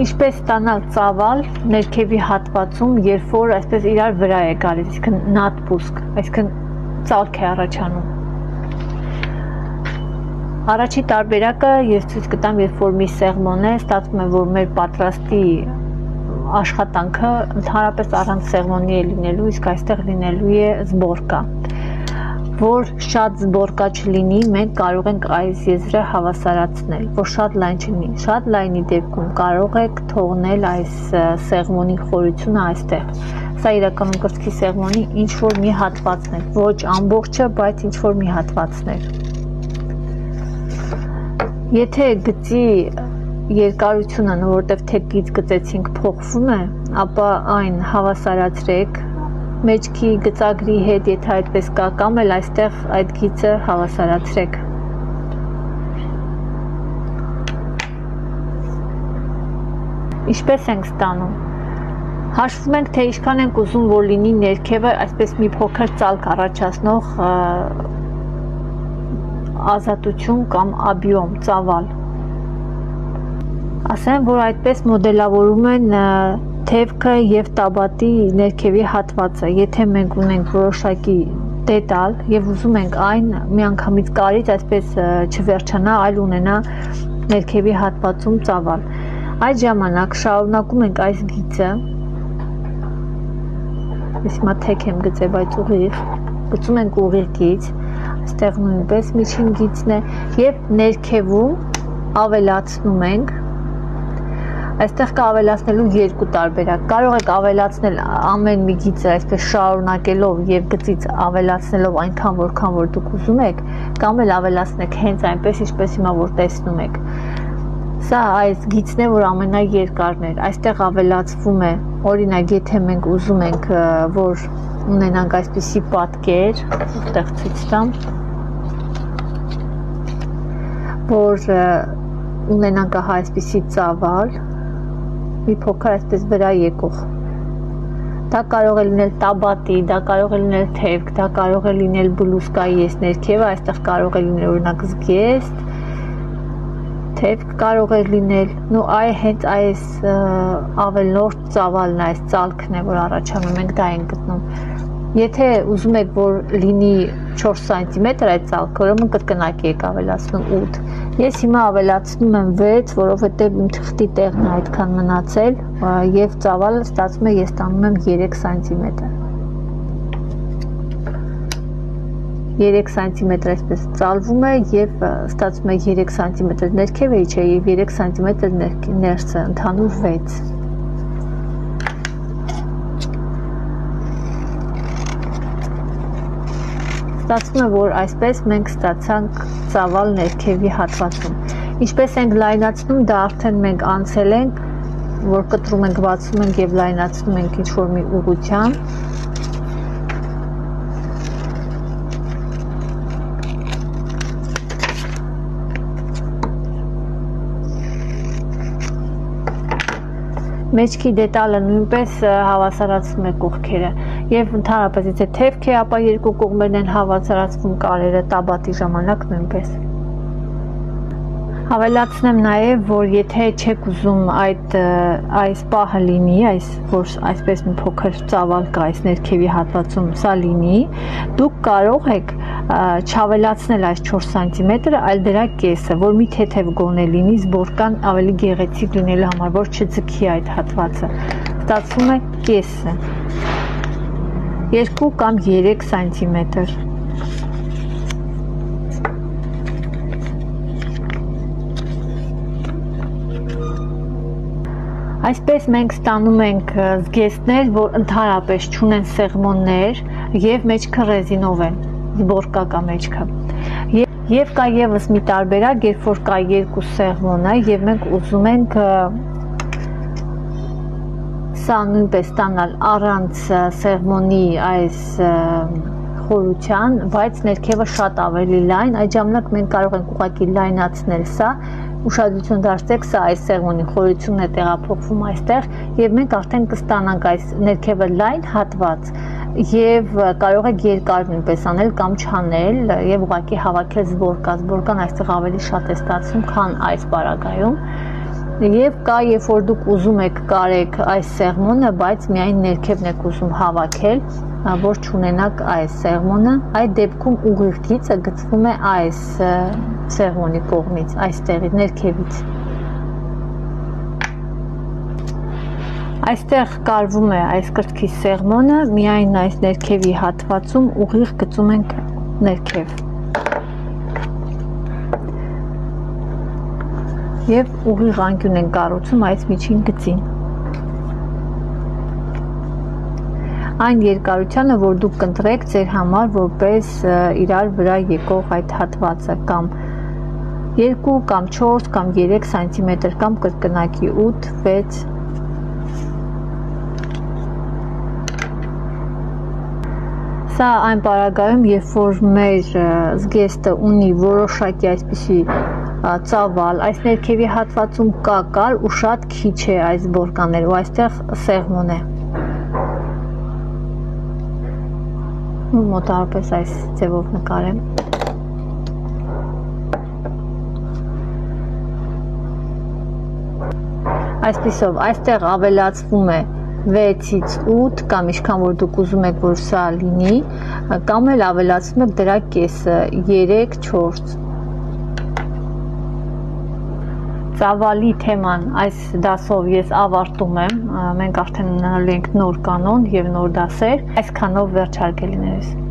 Ինչպես ստանալ ծավալ ներքևի հատվածում, երբ որ այսպես իրար վրա է գալիս, այսինքն նատպուսկ, այսինքն ծալք է առաջանում։ Առաջի տարբերակը ես ցույց կտամ, երբ որ մի սեղմոն է, ստացվում է, որ մեր պատրաստի աշխատանքը ընդհանրապես առանց սեղմոնի է լինելու, իսկ այստեղ լինելու է զբորկա։ Որ շատ զբորկա չլինի, մենք կարող ենք այս եզրը հավասարացնել, որ շատ լայն չլինի։ Շատ լայնի դեպքում կարող եք թողնել այս սեղմոնի խորությունը այստեղ։ Սա իրականում կրծքի սեղմոնի ինչ-որ մի հատվածն է, ոչ ամբողջը, բայց ինչ-որ մի հատվածն է։ Եթե գծի երկարությունը, որտեղ թեթից գծեցինք, փոխվում է, ապա այն հավասարացրեք մեջքի գծագրի հետ, եթե այդպես կա, կամ էլ այստեղ այդ գիծը հավասարացրեք։ Ինչպես ենք ստանում։ Հաշվում ենք, թե ինչքան ենք ուզում, որ լինի ներքևը այսպես մի փոքր ծալք առաջացնող ազատություն կամ աբիոմ, ծավալ։ Ասեմ, որ այդպես մոդելավորում են թևքը և տաբատի ներքևի հատվածը, եթե մենք ունենք որոշակի դետալ և ուզում ենք այն միանգամից կարից այսպես չվերջանա, այլ ունենա ներքևի հատվածում ծավալ։ Այդ ժամանակ շարունակում ենք այս գիծը, ես հիմա թեք եմ գծել, բայց ուղիղ, գծում ենք ուղիղ գիծ, այստեղ նույնպես միջին գիծն է և ներքևում ավելացնում ենք։ Այստեղ կա ավելացնելու երկու տարբերակ։ Կարող եք ավելացնել ամեն մի գիծը այսպես շարունակելով և գծից ավելացնելով այնքան, որքան որ դուք ուզում եք, կամ էլ ավելացնեք հենց այնպես, ինչպես հիմա որ տեսնում եք։ Սա այս գիծն է, որ ամենաերկարն է։ Այստեղ ավելացվում է, օրինակ, եթե մենք ուզում ենք, որ ունենանք այսպիսի պատկեր, այդտեղ ցույց տամ, որ ունենանք ահա այսպիսի ծավալ, մի փոքր այսպես վրա եկող։ Դա կարող է լինել տաբատի, դա կարող է լինել թևք, դա կարող է լինել բլուսկայի ես ներքևը, այստեղ կարող է լինել օրինակ զգեստ, թևք կարող է լինել, նու հենց այս ավելորդ ծավալն, այս ծալքն է, որ առաջանում ենք, դա ենք գտնում։ Եթե ուզում եք, որ լինի 4 սանտիմետր այդ ծալքը, ուրեմն կրկնակի եք ավելացնում 8։ Ես հիմա ավելացնում եմ 6, որովհետև իմ թղթի տեղն է այդքան մնացել և ծավալը ստացվում է ես ստանում եմ 3 սանտիմետր։ 3 սանտիմետր այսպես ծալվում է և ստացվում է 3 սանտիմետր ներքև է իջե և 3 սանտիմետր ներսը, ընդհանուր 6։ Ստացվում է, որ այսպես մենք ստացանք ծավալ ներքևի հատվածում։ Ինչպես ենք լայնացնում, դա արդեն մենք անցել ենք, որ կտրում ենք, բացում ենք և լայնացնում ենք ինչ-որ մի ուղղությամբ։ Մեջքի դետալը նույնպես հավասարացնում է կողքերը և ընդհանրապես եթե թևք է, ապա երկու կողմերն են հավասարացվում կարերը տաբատի ժամանակ նույնպես։ Ավելացնեմ նաև, որ եթե չեք ուզում այս պահը լինի, որ այսպես մի փոքր ծավալ կա այս ներքևի հատվածում սա լինի, դուք կարող եք չավելացնել այս 4 սանտիմետրը, այլ դրա կեսը, որ մի թեթև գոնե լինի զբորկան ավելի գեղեցիկ լինելու համար, որ չձգի այդ հատվածը։ Ստացվում է կեսը, 2 կամ 3 սանտիմետր։ Այսպես մենք ստանում ենք զգեստներ, որ ընդհանրապես չունեն սեղմոններ և մեջքը ռեզինով են, զբորկա կա մեջքը։ Եվ կա ևս մի տարբերակ, երբ որ կա երկու սեղմոնը և մենք ուզում ենք սա նույնպես ստանալ առանց սեղմոնի այս խորության, բայց ներքևը շատ ավելի լայն, այդ ժամանակ մենք կարող ենք ուղղակի լայնացնել սա, ուշադրություն դարձրեք, սա այս սեղմոնի խորությունն է տեղափոխվում այստեղ և մենք արդեն կստանանք այս ներքևը լայն հատված և կարող եք երկար նույնպես անել կամ չանել և ուղղակի հավաքել զբորկան այստեղ ավելի շատ է ստացվում, քան այս պարագայում Եվ կա, երբ որ դուք ուզում եք կարեք այս սեղմոնը, բայց միայն ներքևն եք ուզում հավաքել, որ չունենաք այս սեղմոնը, այդ դեպքում ուղիղ գիծը գծվում է այս սեղմոնի կողմից, այստեղից, ներքևից։ Այստեղ կարվում է այս կրծքի սեղմոնը, միայն այս ներքևի հատվածում ուղիղ գծում ենք ներքև։ Եվ ուղիղ անկյուն են կառուցում այս միջին գծին։ Այն երկարությանը, որ դուք կընտրեք ձեր համար որպես իրար վրա եկող այդ հատվածը, կամ 2 կամ 4 կամ 3 սանտիմետր կամ կրկնակի 8-6 Սա այն պարագայում, երբ որ մեր զգեստը ունի որոշակի այսպիսի ծավալ, այս ներքևի հատվածում կա կար ու շատ քիչ է այս բորկաներ ու այստեղ սեղմոն է։ Մոտավորապես այս ձևով նկարեմ։ Այսպիսով, այստեղ ավելացվում է 6-ից 8 կամ ինչքան որ դուք ուզում եք որ սա լինի, կամ էլ ավելացնում եք դրա կեսը 3-4 Ծավալի թեման այս դասով ես ավարտում եմ, մենք արդեն ունենալու ենք նոր կանոն և նոր դասեր, այսքանով վերջարկելիներս։